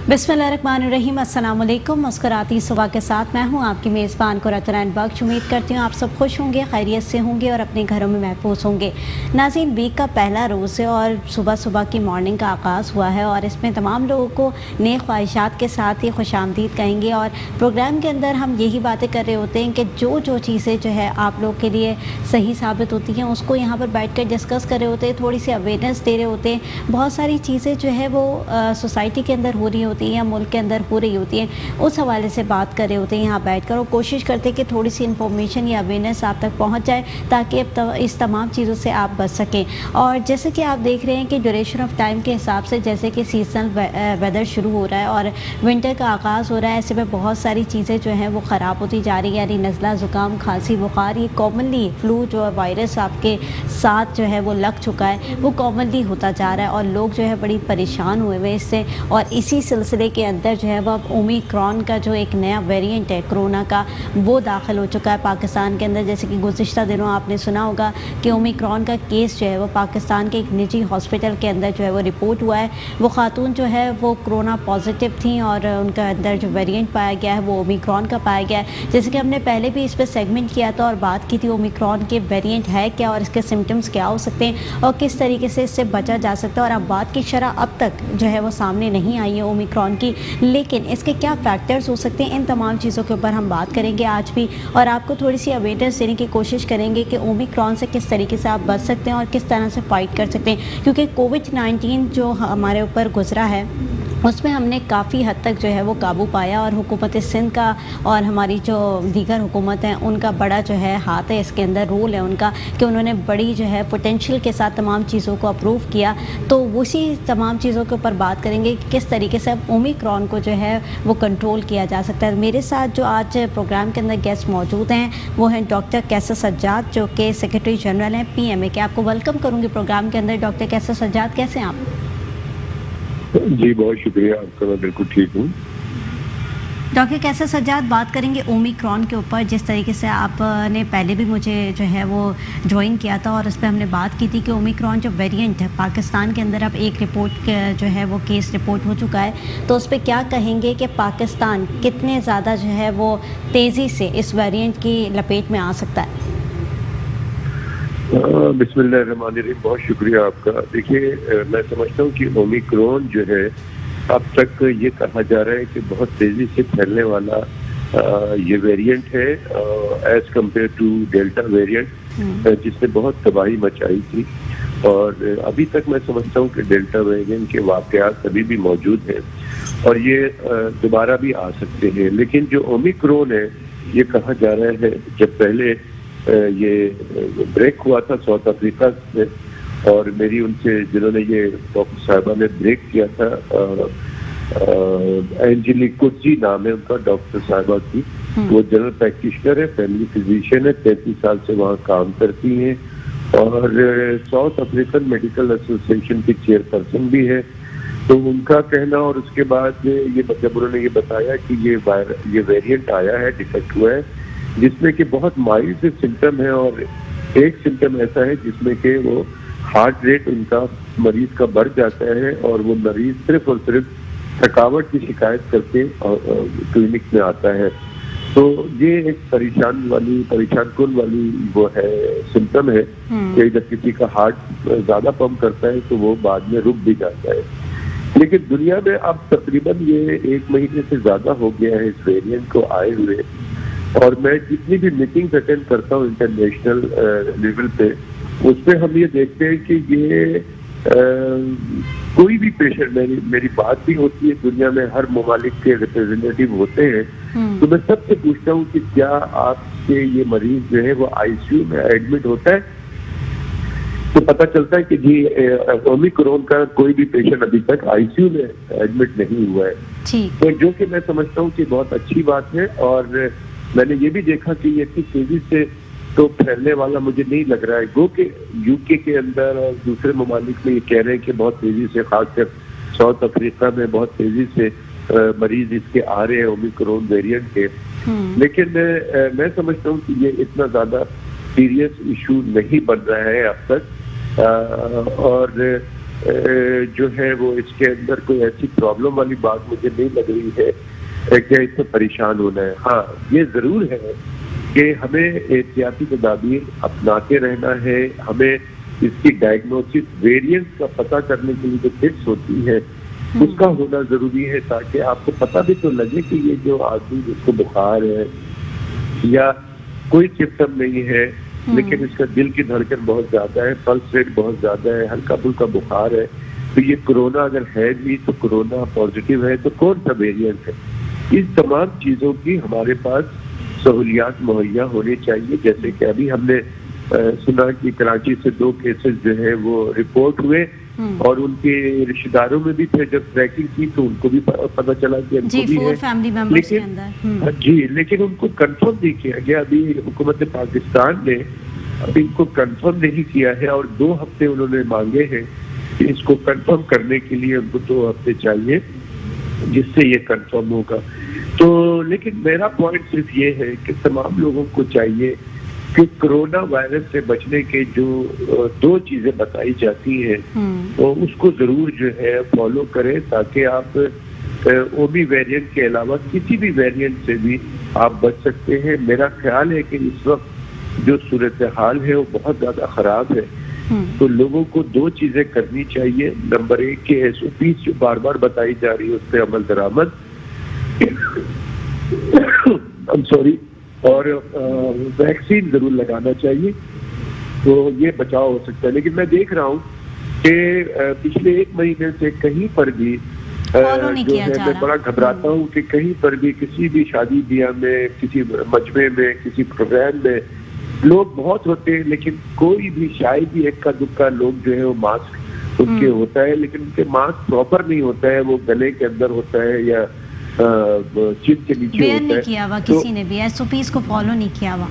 बिस्मिल्लाहिर्रहमानिर्रहीम, अस्सलाम वालेकुम। मुस्कुराती सुबह के साथ मैं हूं आपकी मेज़बान कुरतरैन बख्श। उम्मीद करती हूं आप सब खुश होंगे, खैरियत से होंगे और अपने घरों में महफूज होंगे। नाज़रीन, वीक का पहला रोज़ है और सुबह सुबह की मॉर्निंग का आगाज़ हुआ है और इसमें तमाम लोगों को नेक ख्वाहिशात के साथ ही खुशामदीद कहेंगे। और प्रोग्राम के अंदर हम यही बातें कर रहे होते हैं कि जो चीज़ें जो है आप लोग के लिए सही साबित होती हैं उसको यहाँ पर बैठ कर डिस्कस कर रहे होते हैं, थोड़ी सी अवेयरनेस दे रहे होते हैं। बहुत सारी चीज़ें जो है वो सोसाइटी के अंदर हो रही होती हैं या मुल्क के अंदर हो रही होती हैं, उस हवाले से बात कर रहे होते हैं यहाँ बैठकर और कोशिश करते हैं कि थोड़ी सी इन्फॉर्मेशन या अवेयरनेस आप तक पहुँच जाए ताकि अब इस तमाम चीज़ों से आप बच सकें। और जैसे कि आप देख रहे हैं कि ड्यूरेशन ऑफ टाइम के हिसाब से जैसे कि सीजनल वेदर शुरू हो रहा है और विंटर का आगाज़ हो रहा है, ऐसे में बहुत सारी चीज़ें जो हैं वो ख़राब होती जा रही है। यानी नज़ला, ज़ुकाम, खांसी, बुखार, ये कॉमनली फ्लू जो वायरस आपके साथ जो है वो लग चुका है, वो कॉमनली होता जा रहा है और लोग जो है बड़ी परेशान हुए हुए इससे। और इसी सिलसिले के अंदर जो है वो अब ओमिक्रॉन का जो एक नया वेरिएंट है कोरोना का, वो दाखिल हो चुका है पाकिस्तान के अंदर। जैसे कि गुज़िश्ता दिनों आपने सुना होगा कि ओमिक्रॉन का केस जो है वो पाकिस्तान के एक निजी हॉस्पिटल के अंदर जो है वो रिपोर्ट हुआ है। वो खातून जो है वो कोरोना पॉजिटिव थी और उनका अंदर जो वेरिएंट पाया गया है वो ओमिक्रॉन का पाया गया है। जैसे कि हमने पहले भी इस पर सेगमेंट किया था और बात की थी ओमिक्रॉन के वेरिएंट है क्या और इसके सिम्टम्स क्या हो सकते हैं और किस तरीके से इससे बचा जा सकता है। और अब बात की शरह अब तक जो है वो सामने नहीं आई है ओमिक्रॉन की, लेकिन इसके क्या फैक्टर्स हो सकते हैं, इन तमाम चीज़ों के ऊपर हम बात करेंगे आज भी और आपको थोड़ी सी अवेयरनेस देने की कोशिश करेंगे कि ओमिक्रॉन से किस तरीके से आप बच सकते हैं और किस तरह से फ़ाइट कर सकते हैं। क्योंकि कोविड-19 जो हमारे ऊपर गुजरा है उसमें हमने काफ़ी हद तक जो है वो काबू पाया और हुकूमत सिंध का और हमारी जो दीगर हुकूमत हैं उनका बड़ा जो है हाथ है इसके अंदर, रोल है उनका कि उन्होंने बड़ी जो है पोटेंशियल के साथ तमाम चीज़ों को अप्रूव किया। तो उसी तमाम चीज़ों के ऊपर बात करेंगे कि किस तरीके से अब ओमिक्रॉन को जो है वो कंट्रोल किया जा सकता है। मेरे साथ जो आज प्रोग्राम के अंदर गेस्ट मौजूद हैं वो हैं डॉक्टर कैसर सज्जाद, जो कि सेक्रेटरी जनरल हैं PMA के। आपको वेलकम करूँगी प्रोग्राम के अंदर। डॉक्टर कैसर सज्जाद, कैसे हैं आप? जी बहुत शुक्रिया आपका, मैं बिल्कुल ठीक हूँ। डॉक्टर कैसर सज्जाद, बात करेंगे ओमिक्रॉन के ऊपर। जिस तरीके से आपने पहले भी मुझे जो है वो ज्वाइन किया था और उस पर हमने बात की थी कि ओमिक्रॉन जो वेरिएंट है पाकिस्तान के अंदर अब एक रिपोर्ट जो है वो केस रिपोर्ट हो चुका है, तो उस पर क्या कहेंगे कि पाकिस्तान कितने ज़्यादा जो है वो तेज़ी से इस वेरिएंट की लपेट में आ सकता है? बिस्मिल्लाहिर्रहमानिर्रहीम, बहुत शुक्रिया आपका। देखिए, मैं समझता हूँ कि ओमिक्रॉन जो है अब तक ये कहा जा रहा है कि बहुत तेजी से फैलने वाला ये वेरिएंट है as compare to delta variant, जिसने बहुत तबाही मचाई थी। और अभी तक मैं समझता हूँ कि डेल्टा वेरिएंट के वाकयात अभी भी मौजूद हैं और ये दोबारा भी आ सकते हैं। लेकिन जो ओमिक्रॉन है, ये कहा जा रहा है, जब पहले ये ब्रेक हुआ था साउथ अफ्रीका से, और मेरी उनसे जिन्होंने ये डॉक्टर साहिबा ने ब्रेक किया था, एंजेली कुर्जी नाम है उनका, डॉक्टर साहिबा की, वो जनरल प्रैक्टिशनर है, फैमिली फिजिशियन है, 33 साल से वहाँ काम करती हैं और साउथ अफ्रीकन मेडिकल एसोसिएशन की चेयरपर्सन भी है। तो उनका कहना, और उसके बाद ये जब उन्होंने ये बताया कि ये वेरिएंट आया है, डिटेक्ट हुआ है, जिसमें कि बहुत माइल्ड से सिम्टम है और एक सिम्टम ऐसा है जिसमें कि वो हार्ट रेट उनका मरीज का बढ़ जाता है और वो मरीज सिर्फ और सिर्फ थकावट की शिकायत करके क्लिनिक में आता है। तो ये एक परेशान कुन वाली वो है, सिम्टम है कि जब किसी का हार्ट ज्यादा पंप करता है तो वो बाद में रुक भी जाता है। लेकिन दुनिया में अब तकरीबन ये 1 महीने से ज्यादा हो गया है इस वेरिएंट को आए हुए, और मैं जितनी भी मीटिंग्स अटेंड करता हूँ इंटरनेशनल लेवल पे, उसमें हम ये देखते हैं कि ये कोई भी पेशेंट, मेरी बात भी होती है, दुनिया में हर ममालिक के रिप्रेजेंटेटिव होते हैं, तो मैं सबसे पूछता हूँ कि क्या आपके ये मरीज जो है वो ICU में एडमिट होता है? तो पता चलता है कि जी ओमिक्रॉन का कोई भी पेशेंट अभी तक ICU में एडमिट नहीं हुआ है। तो जो कि मैं समझता हूँ कि बहुत अच्छी बात है। और मैंने ये भी देखा कि ये इतनी तेजी से तो फैलने वाला मुझे नहीं लग रहा है। गो के UK के अंदर और दूसरे ममालिक में ये कह रहे हैं कि बहुत तेजी से, खासकर साउथ अफ्रीका में बहुत तेजी से मरीज इसके आ रहे हैं ओमिक्रॉन वेरिएंट के। लेकिन मैं समझता हूँ कि ये इतना ज्यादा सीरियस इशू नहीं बन रहा है अब तक। और जो है वो इसके अंदर कोई ऐसी प्रॉब्लम वाली बात मुझे नहीं लग रही है कि इससे परेशान होना है। हाँ, ये जरूर है कि हमें एहतियाती तदाबीर अपनाते रहना है। हमें इसकी डायग्नोसिस वेरिएंट्स का पता करने के लिए जो किट्स होती है उसका होना जरूरी है, ताकि आपको पता भी तो लगे कि ये जो आदमी जिसको बुखार है या कोई सिम्टम नहीं है लेकिन इसका दिल की धड़कन बहुत ज्यादा है, पल्स रेट बहुत ज्यादा है, हल्का फुल्का बुखार है, तो ये कोरोना अगर है भी तो कोरोना पॉजिटिव है तो कौन सा वेरिएंट है। इस तमाम चीजों की हमारे पास सहूलियात मुहैया होनी चाहिए। जैसे कि अभी हमने सुना कि कराची से 2 केसेस जो है वो रिपोर्ट हुए और उनके रिश्तेदारों में भी थे। जब ट्रैकिंग की तो उनको भी पता चला कि उनको भी है, फैमिली मेंबर्स के अंदर जी, लेकिन उनको कंफर्म नहीं किया गया। अभी हुकूमत पाकिस्तान ने अभी इनको कंफर्म नहीं किया है और 2 हफ्ते उन्होंने मांगे हैं कि इसको कंफर्म करने के लिए उनको 2 हफ्ते चाहिए जिससे ये कंफर्म होगा। तो लेकिन मेरा पॉइंट सिर्फ ये है कि तमाम लोगों को चाहिए कि कोरोना वायरस से बचने के जो 2 चीजें बताई जाती हैं तो उसको जरूर जो है फॉलो करें, ताकि आप ओमी वेरिएंट के अलावा किसी भी वेरिएंट से भी आप बच सकते हैं। मेरा ख्याल है कि इस वक्त जो सूरत हाल है वो बहुत ज्यादा खराब है, तो लोगों को 2 चीजें करनी चाहिए। नंबर 1 के SOPs जो बार बार बताई जा रही है उस पर अमल दरामद और वैक्सीन जरूर लगाना चाहिए, तो ये बचाव हो सकता है। लेकिन मैं देख रहा हूँ कि पिछले 1 महीने से कहीं पर भी जो है मैं बड़ा घबराता हूँ कि कहीं पर भी किसी भी शादी ब्याह में, किसी मजमे में, किसी प्रोग्राम में लोग बहुत होते हैं लेकिन कोई भी शायद ही एक्का दुक्का लोग जो है वो मास्क उनके होता है, लेकिन उनके मास्क प्रॉपर नहीं होता है, वो गले के अंदर होता है या चिन के नीचे होता नहीं किया हुआ, किसी ने भी SOPs को फॉलो नहीं किया हुआ,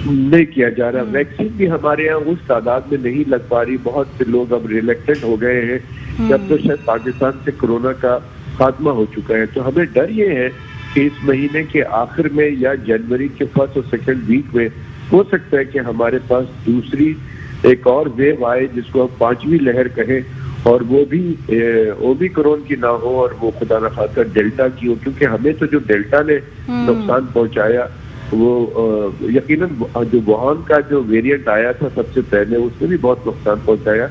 नहीं किया जा रहा। वैक्सीन भी हमारे यहाँ उस तादाद में नहीं लग पा रही, बहुत से लोग अब रिलेक्टेंट हो गए हैं, जब तो शायद पाकिस्तान से कोरोना का खात्मा हो चुका है। तो हमें डर ये है कि इस महीने के आखिर में या जनवरी के 1st और 2nd वीक में हो सकता है कि हमारे पास दूसरी एक और वेव आए जिसको हम 5वीं लहर कहें, और वो भी ओमिक्रॉन की ना हो और वो खुदा न खास्ता डेल्टा की हो, क्योंकि हमें तो जो डेल्टा ने नुकसान पहुंचाया वो यकीनन जो वुहान का जो वेरिएंट आया था सबसे पहले उसने भी बहुत नुकसान पहुंचाया।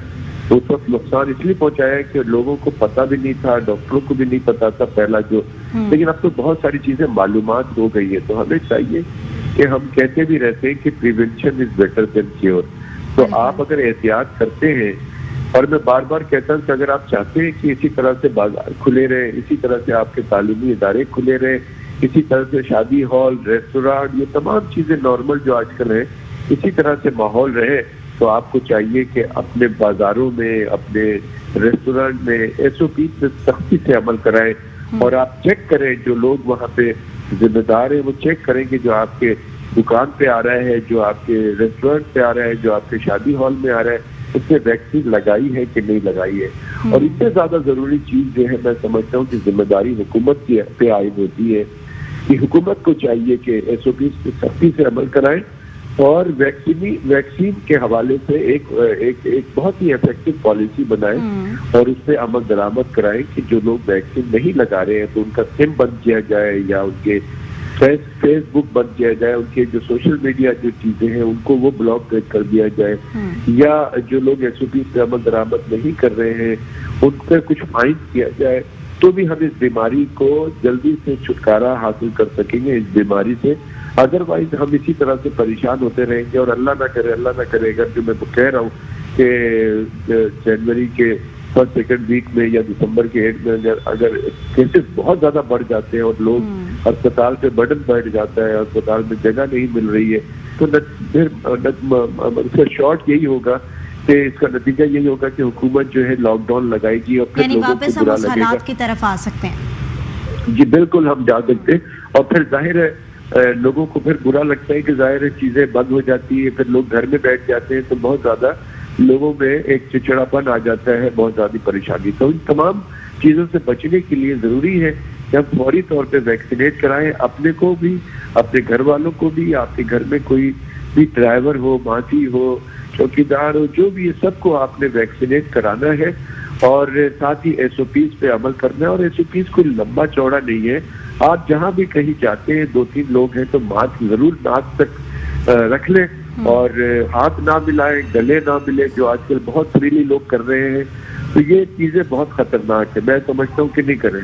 तो उस वक्त नुकसान इसलिए पहुंचाया कि लोगों को पता भी नहीं था, डॉक्टरों को भी नहीं पता था पहला जो, लेकिन अब तो बहुत सारी चीजें मालूमात हो गई है। तो हमें चाहिए कि हम कहते भी रहते हैं कि prevention is better than cure. तो आप अगर एहतियात करते हैं, और मैं बार बार कहता हूँ कि अगर आप चाहते हैं कि इसी तरह से बाजार खुले रहे, इसी तरह से आपके तालीमी इदारे खुले रहे, इसी तरह से शादी हॉल, रेस्टोरेंट, ये तमाम चीजें नॉर्मल जो आजकल है इसी तरह से माहौल रहे, तो आपको चाहिए कि अपने बाजारों में, अपने रेस्टोरेंट में SOP से सख्ती से अमल कराएं। और आप चेक करें, जो लोग वहाँ पे जिम्मेदार है वो चेक करें कि जो आपके दुकान पे आ रहा है, जो आपके रेस्टोरेंट पे आ रहा है, जो आपके शादी हॉल में आ रहा है, उसने वैक्सीन लगाई है कि नहीं लगाई है। और इससे ज्यादा जरूरी चीज जो है मैं समझता हूँ कि जिम्मेदारी हुकूमत की पे आयद होती है कि हुकूमत को चाहिए कि SOP पे सख्ती से अमल कराएं और वैक्सीन के हवाले से एक बहुत ही इफेक्टिव पॉलिसी बनाएं और उससे अमल दरामद कराएं कि जो लोग वैक्सीन नहीं लगा रहे हैं तो उनका सिम बंद किया जाए या उनके फेसबुक बंद किया जाए, उनके जो सोशल मीडिया जो चीजें हैं उनको वो ब्लॉक कर दिया जाए, या जो लोग SOP पे अमल दरामद नहीं कर रहे हैं उन पर कुछ फाइन किया जाए, तो भी हम इस बीमारी को जल्दी से छुटकारा हासिल कर सकेंगे इस बीमारी से। अदरवाइज हम इसी तरह से परेशान होते रहेंगे और अल्लाह ना करे अगर जो मैं कह रहा हूँ कि जनवरी के 1st 2nd वीक में या दिसंबर के एंड में अगर केसेस बहुत ज्यादा बढ़ जाते हैं और लोग अस्पताल पे बर्डन बैठ जाता है, अस्पताल में जगह नहीं मिल रही है, तो फिर इसका शॉर्ट यही होगा कि इसका नतीजा यही होगा कि हुकूमत जो है लॉकडाउन लगाएगी और फिर लोगों को बुरा लगेगा। हालात की तरफ आ सकते हैं। जी बिल्कुल, हम जा सकते हैं और फिर जाहिर है लोगों को फिर बुरा लगता है कि जाहिर है चीजें बंद हो जाती है, फिर लोग घर में बैठ जाते हैं, तो बहुत ज्यादा लोगों में एक चिड़चिड़ापन आ जाता है, बहुत ज्यादा परेशानी। तो इन तमाम चीजों से बचने के लिए जरूरी है कि हम फौरी तौर पे वैक्सीनेट कराएं, अपने को भी, अपने घर वालों को भी। आपके घर में कोई भी ड्राइवर हो, माती हो, चौकीदार हो, जो भी है, सबको आपने वैक्सीनेट कराना है। और साथ ही एसओपीज पे अमल करना है। और एसओपीज कोई लंबा चौड़ा नहीं है, आप जहां भी कहीं जाते हैं 2-3 लोग हैं तो मास्क जरूर नाक तक रख लें और हाथ ना मिलाएं, गले ना मिले, जो आजकल बहुत फ्रीली लोग कर रहे हैं। तो ये चीजें बहुत खतरनाक है, मैं समझता हूँ कि नहीं करें।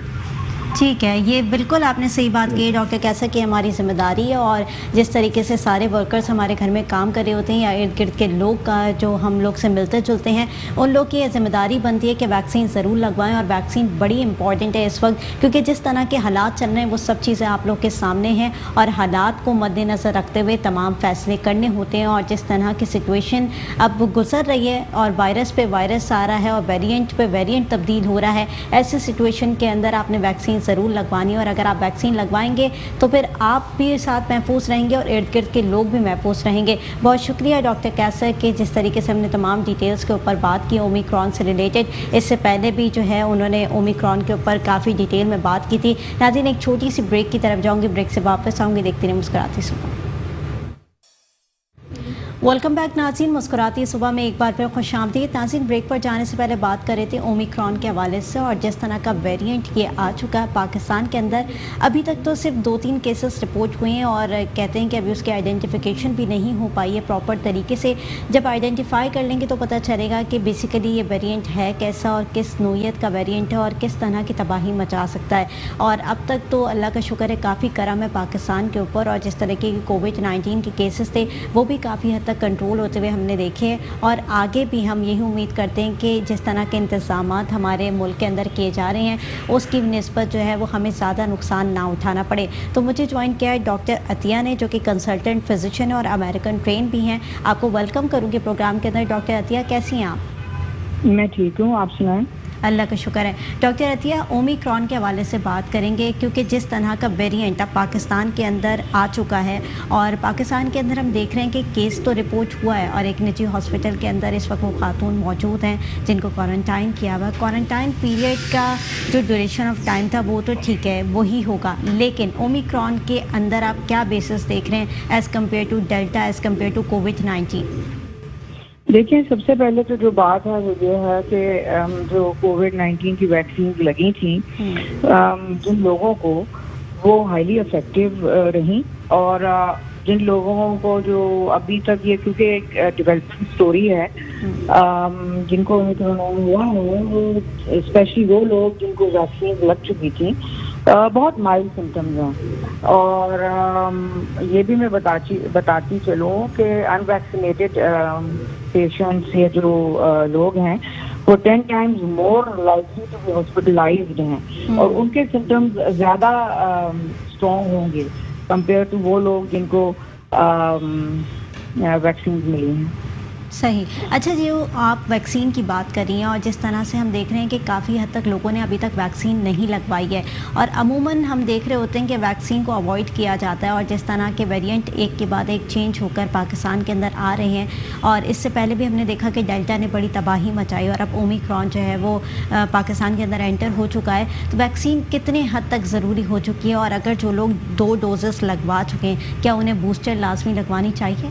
ठीक है, ये बिल्कुल आपने सही बात की डॉक्टर कैसा कि हमारी ज़िम्मेदारी है और जिस तरीके से सारे वर्कर्स हमारे घर में काम कर रहे होते हैं या इर्द गिर्द के लोग का जो हम लोग से मिलते जुलते हैं, उन लोग की ये ज़िम्मेदारी बनती है कि वैक्सीन ज़रूर लगवाएं। और वैक्सीन बड़ी इंपॉर्टेंट है इस वक्त, क्योंकि जिस तरह के हालात चल रहे हैं वो सब चीज़ें आप लोग के सामने हैं और हालात को मद्देनज़र रखते हुए तमाम फैसले करने होते हैं। और जिस तरह की सिचुएशन अब गुजर रही है और वायरस पे वायरस आ रहा है और वेरिएंट पे वेरिएंट तब्दील हो रहा है, ऐसे सिचुएशन के अंदर आपने वैक्सीन ज़रूर लगवानी है। और अगर आप वैक्सीन लगवाएंगे तो फिर आप भी साथ महफूज रहेंगे और इर्द गिर्द के लोग भी महफूज रहेंगे। बहुत शुक्रिया डॉक्टर कैसर कि जिस तरीके से हमने तमाम डिटेल्स के ऊपर बात की ओमिक्रॉन से रिलेटेड। इससे पहले भी जो है उन्होंने ओमिक्रॉन के ऊपर काफ़ी डिटेल में बात की थी। नाज़रीन, एक छोटी सी ब्रेक की तरफ जाऊँगी, ब्रेक से वापस आऊँगी, देखते रहिए मुस्कुराती सुबह। वेलकम बैक नाज़रीन, मुस्कुराती सुबह में एक बार फिर खुशामदीद। नाज़रीन, ब्रेक पर जाने से पहले बात कर रहे थे ओमिक्रॉन के हवाले से और जिस तरह का वेरिएंट ये आ चुका है पाकिस्तान के अंदर। अभी तक तो सिर्फ 2-3 केसेस रिपोर्ट हुए हैं और कहते हैं कि अभी उसकी आइडेंटिफिकेशन भी नहीं हो पाई है प्रॉपर तरीके से। जब आइडेंटिफाई कर लेंगे तो पता चलेगा कि बेसिकली ये वेरिएंट है कैसा और किस नोयत का वेरिएंट है और किस तरह की तबाही मचा सकता है। और अब तक तो अल्लाह का शुक्र है काफ़ी करम है पाकिस्तान के ऊपर और जिस तरीके की कोविड-19 के केसेस थे वो भी काफ़ी हद तक कंट्रोल होते हुए हमने देखे हैं। और आगे भी हम यही उम्मीद करते हैं कि जिस तरह के इंतज़ामात हमारे मुल्क के अंदर किए जा रहे हैं उसकी निस्बत जो है वो हमें ज़्यादा नुकसान ना उठाना पड़े। तो मुझे ज्वाइन किया है डॉक्टर अतिया ने, जो कि कंसल्टेंट फिजिशियन और अमेरिकन ट्रेन भी हैं। आपको वेलकम करूँगी प्रोग्राम के अंदर। डॉक्टर अतिया, कैसी हैं आप? मैं ठीक हूँ, आप सुनाएं। अल्लाह का शुक्र है। डॉक्टर अतिया, ओमिक्रॉन के हवाले से बात करेंगे क्योंकि जिस तरह का वेरिएंट अब पाकिस्तान के अंदर आ चुका है और पाकिस्तान के अंदर हम देख रहे हैं कि केस तो रिपोर्ट हुआ है और एक निजी हॉस्पिटल के अंदर इस वक्त वो खातून मौजूद हैं जिनको क्वारंटाइन किया हुआ है। क्वारंटाइन पीरियड का जो ड्यूरेशन ऑफ टाइम था वो तो ठीक है, वही होगा, लेकिन ओमिक्रॉन के अंदर आप क्या बेसिस देख रहे हैं as compare to Delta, as compare to कोविड-19? देखिए, सबसे पहले तो जो बात है वो ये है कि जो कोविड-19 की वैक्सीन लगी थी जिन लोगों को वो हाईली इफेक्टिव रही और जिन लोगों को जो अभी तक ये क्योंकि एक डेवलपिंग स्टोरी है जिनको ओमिक्रॉन हुआ है वो स्पेशली वो लोग जिनको वैक्सीन लग चुकी थी बहुत माइल्ड सिम्टम्स हैं। और ये भी मैं बताती चलूँ कि अनवैक्सीनेटेड पेशेंट्स या जो लोग हैं वो 10 times more likely to be hospitalised हैं और उनके सिम्टम्स ज़्यादा स्ट्रॉन्ग होंगे कंपेयर टू वो लोग जिनको वैक्सीन मिली हैं। सही। अच्छा जी, आप वैक्सीन की बात कर रही हैं और जिस तरह से हम देख रहे हैं कि काफ़ी हद तक लोगों ने अभी तक वैक्सीन नहीं लगवाई है और अमूमन हम देख रहे होते हैं कि वैक्सीन को अवॉइड किया जाता है और जिस तरह के वेरिएंट एक के बाद एक चेंज होकर पाकिस्तान के अंदर आ रहे हैं और इससे पहले भी हमने देखा कि डेल्टा ने बड़ी तबाही मचाई और अब ओमिक्रॉन जो है वो पाकिस्तान के अंदर एंटर हो चुका है। तो वैक्सीन कितने हद तक ज़रूरी हो चुकी है और अगर जो लोग 2 डोजेस लगवा चुके हैं क्या उन्हें बूस्टर लाजमी लगवानी चाहिए?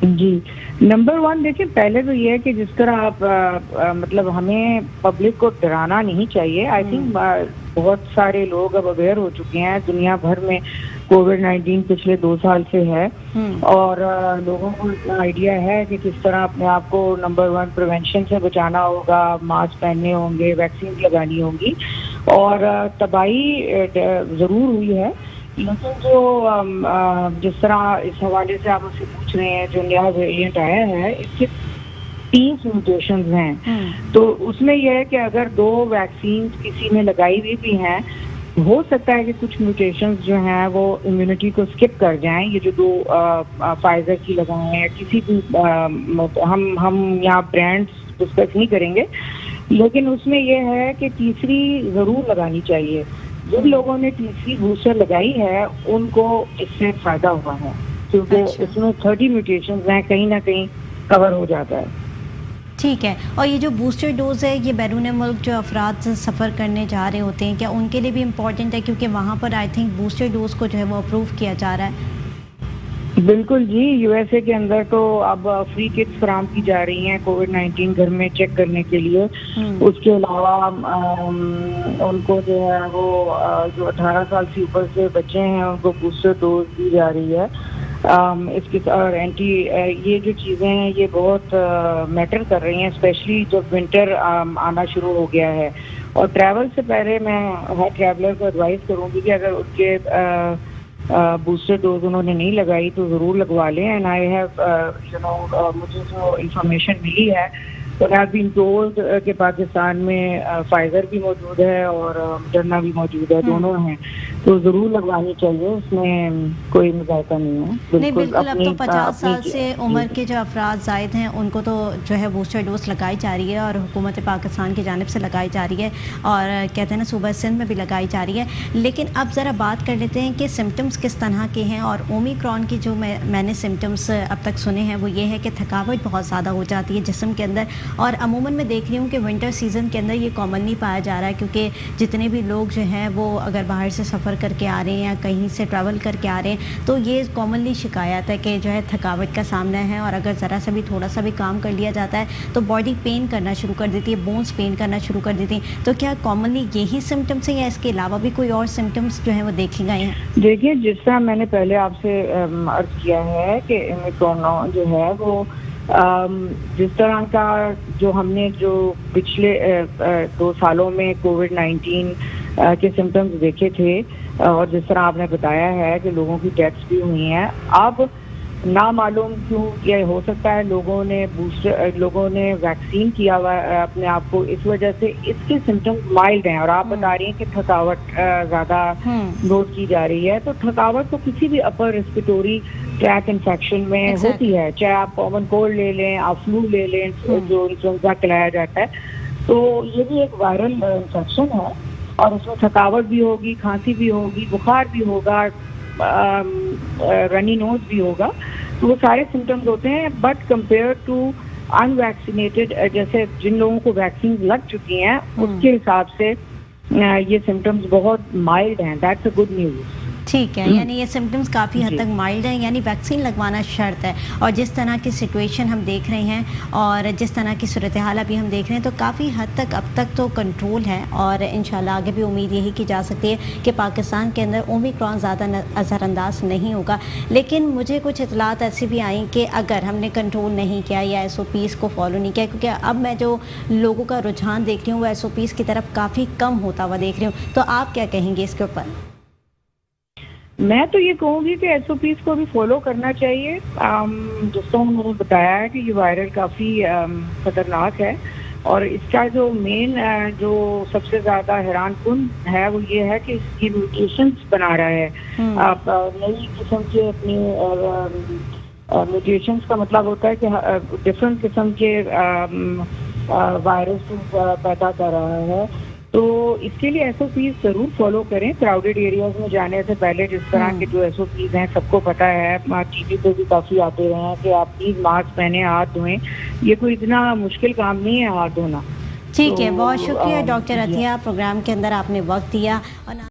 जी, नंबर 1 देखिए, पहले तो ये है कि जिस तरह आप मतलब हमें पब्लिक को डराना नहीं चाहिए। आई थिंक बहुत सारे लोग अब अवेयर हो चुके हैं, दुनिया भर में कोविड-19 पिछले 2 साल से है और लोगों को इतना आइडिया है कि किस तरह अपने आप को नंबर 1 प्रिवेंशन से बचाना होगा, मास्क पहनने होंगे, वैक्सीन लगानी होंगी और तबाही ज़रूर हुई है। लेकिन जो जिस तरह इस हवाले से आप मुझसे पूछ रहे हैं, जो नया वेरिएंट आया है इसके 30 म्यूटेशंस हैं। तो उसमें यह है कि अगर 2 वैक्सीन किसी ने लगाई हुई भी हैं, हो सकता है कि कुछ म्यूटेशंस जो हैं वो इम्यूनिटी को स्किप कर जाएं। ये जो 2 फाइजर की लगाए हैं, किसी भी हम यहाँ ब्रांड्स डिस्कस नहीं करेंगे, लेकिन उसमें यह है कि तीसरी ज़रूर लगानी चाहिए। जिन लोगों ने तीसरी बूस्टर लगाई है उनको इससे फायदा हुआ है क्योंकि इसमें 30 म्यूटेशंस हैं, कहीं ना कहीं कवर हो जाता है। ठीक है। और ये जो बूस्टर डोज है ये बैरून मुल्क जो अफराद सफ़र करने जा रहे होते हैं क्या उनके लिए भी इम्पॉर्टेंट है, क्योंकि वहाँ पर आई थिंक बूस्टर डोज को जो है वो अप्रूव किया जा रहा है? बिल्कुल जी, यूएसए के अंदर तो अब फ्री किट्स फराहम की जा रही हैं कोविड-19 घर में चेक करने के लिए। उसके अलावा उनको जो है वो जो 18 साल से ऊपर से बच्चे हैं उनको बूस्टर डोज दी जा रही है। इसके और ये जो चीज़ें हैं ये बहुत मैटर कर रही हैं, स्पेशली जब विंटर आना शुरू हो गया है। और ट्रैवल से पहले मैं हर ट्रैवलर को एडवाइस करूँगी कि अगर उनके बूस्टर डोज उन्होंने नहीं लगाई तो ज़रूर लगवा लें। एंड आई हैव मुझे जो इंफॉर्मेशन मिली है तो आई हैव बीन टोल्ड कि पाकिस्तान में फाइजर भी मौजूद है और मॉडर्ना भी मौजूद है, दोनों हैं, तो ज़रूर लगवानी चाहिए, उसमें कोई मुज़ायका नहीं है। नहीं बिल्कुल, अब तो 50 साल से उम्र के जो अफराद ज़ायद हैं उनको तो जो है बूस्टर डोज लगाई जा रही है और हुकूमत पाकिस्तान की जानिब से लगाई जा रही है और कहते हैं ना सूबा सिंध में भी लगाई जा रही है। लेकिन अब ज़रा बात कर लेते हैं कि सिम्टम्स किस तरह के हैं। और ओमिक्रॉन की जो मैंने सिम्टम्स अब तक सुने हैं वो ये है कि थकावट बहुत ज़्यादा हो जाती है जिस्म के अंदर, और अमूमन मैं देख रही हूँ कि विंटर सीज़न के अंदर ये कॉमनली पाया जा रहा है, क्योंकि जितने भी लोग जो हैं वो अगर बाहर से सफ़र करके आ रहे हैं या कहीं से ट्रैवल करके आ रहे हैं तो ये कॉमनली शिकायत है कि जो है थकावट का सामना है, और अगर ज़रा सा भी थोड़ा सा भी काम कर लिया जाता है तो बॉडी पेन करना शुरू कर देती है, बोन्स पेन करना शुरू कर देती हैं। तो क्या कॉमनली यही सिम्टम्स हैं या इसके अलावा भी कोई और सिम्टम्स जो हैं वो देखे गए हैं? देखिए, जिस तरह मैंने पहले आपसे अर्ज किया है कि ओमिक्रॉन जो है वो जिस तरह का जो हमने जो पिछले 2 सालों में कोविड-19 के सिम्टम्स देखे थे और जिस तरह आपने बताया है कि लोगों की डेथ्स भी हुई हैं, अब ना मालूम क्यों ये हो सकता है लोगों ने वैक्सीन किया हुआ अपने आप को, इस वजह से इसके सिम्टम्स माइल्ड हैं। और आप बता रही हैं कि थकावट ज़्यादा नोट की जा रही है, तो थकावट तो किसी भी अपर रेस्पिरेटरी ट्रैक इन्फेक्शन में होती है, चाहे आप कॉमन कोल्ड ले लें, आप फ्लू ले लें जो इन्फ्लुएंजा कहलाया जाता है, तो ये भी एक वायरल इन्फेक्शन है और उसमें थकावट भी होगी, खांसी भी होगी, बुखार भी होगा, रनी नोज भी होगा, तो वो सारे सिम्टम्स होते हैं। बट कंपेयर टू अनवैक्सीनेटेड, जैसे जिन लोगों को वैक्सीन लग चुकी हैं उसके हिसाब से ये सिम्टम्स बहुत माइल्ड हैं। That's a good news. ठीक है, यानी ये सिम्टम्स काफ़ी हद तक माइल्ड हैं, यानी वैक्सीन लगवाना शर्त है। और जिस तरह की सिचुएशन हम देख रहे हैं और जिस तरह की सूरत हाल अभी हम देख रहे हैं तो काफ़ी हद तक अब तक तो कंट्रोल है और इंशाल्लाह आगे भी उम्मीद यही की जा सकती है कि पाकिस्तान के अंदर ओमिक्रॉन ज़्यादा असरअंदाज नहीं होगा। लेकिन मुझे कुछ इतलात ऐसी भी आई कि अगर हमने कंट्रोल नहीं किया या SOPs को फॉलो नहीं किया, क्योंकि अब मैं जो लोगों का रुझान देख रही हूँ वो SOPs की तरफ काफ़ी कम होता हुआ देख रही हूँ, तो आप क्या कहेंगे इसके ऊपर? मैं तो ये कहूँगी कि SOPs को भी फॉलो करना चाहिए। जिस तरह उन्होंने बताया है कि ये वायरल काफ़ी ख़तरनाक है और इसका जो मेन जो सबसे ज़्यादा हैरानकुन है वो ये है कि इसकी म्यूटेशंस बना रहा है। आप नई किस्म के अपनी म्यूटेशंस का मतलब होता है कि डिफरेंट किस्म के वायरस पैदा कर रहा है, तो इसके लिए SOPs ज़रूर फॉलो करें। क्राउडेड एरियाज में जाने से पहले जिस तरह के जो SOPs हैं सबको पता है, TV पे भी काफ़ी आते रहे हैं कि आप प्लीज़ मास्क पहने, हाथ धोएं। ये कोई इतना मुश्किल काम नहीं है हाथ धोना। ठीक है, बहुत शुक्रिया डॉक्टर अतिया, प्रोग्राम के अंदर आपने वक्त दिया। और